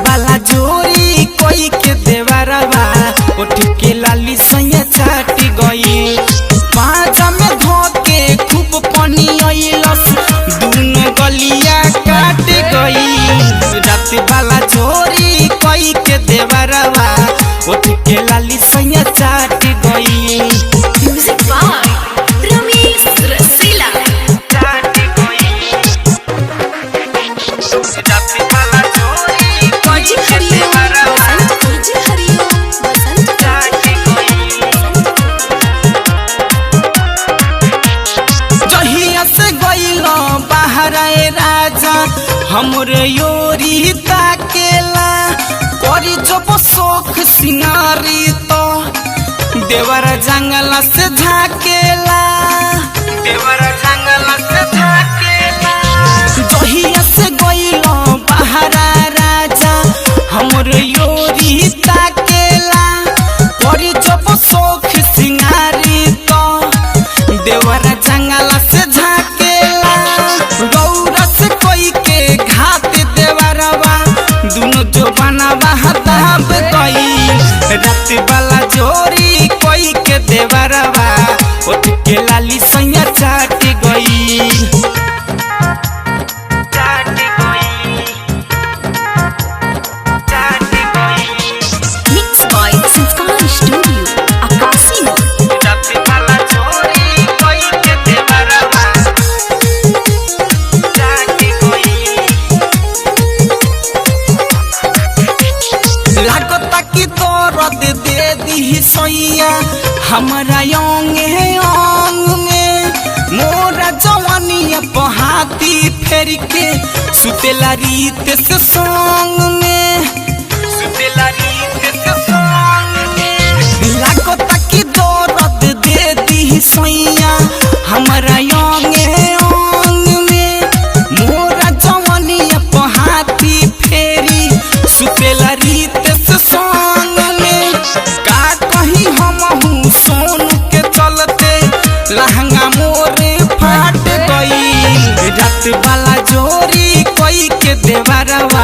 वाला जोरी कोई के देवरवा उठ के लाली सैया चाट गई पाजा में धोके खूब पानी आइलस दूनो गलिया काट गई रात वाला जोरी कोई के देवरवा उठ के लाली सैया चाट गई। Music by Ramesh Rasila. चाट गई रात वाला जोरी कोई के देवरवा राजा हमर योरी ताकेला करी जब शौक सिंगारी तो देवर जंगल से झाकेला देवर जंगल से झाकेला जहिया से गइलो बहरा राजा हमर योरी ताकेला करी जब शौक सिंगारी तो देवर जंगल से झाकेला गौरस कोई के घात देवरवा दुनो जो बनावा हताब गई रात वाला जोरी कोई के देवरवा उठ के लाली सैया चाट गई। मिक्स बाय संस्कार स्टूडियो आकाशी मोड़। रात वाला जोरी कोई के देवरवा लागता कि दर्द दे दी सैया हमारा अंग में मोरा जवानिया बहाती फेर के सुतेला रीत से संग में सुतेला रीत से संग में लागता कि दर्द दे दी सैया हमारा अंग में मोरा जवानिया बहाती फेरी सुतेला रीत से संग में का कहीं हम हूँ सोन के चलते लहंगा मोरे फाट गई रात वाला जोरी कोई के देवरवा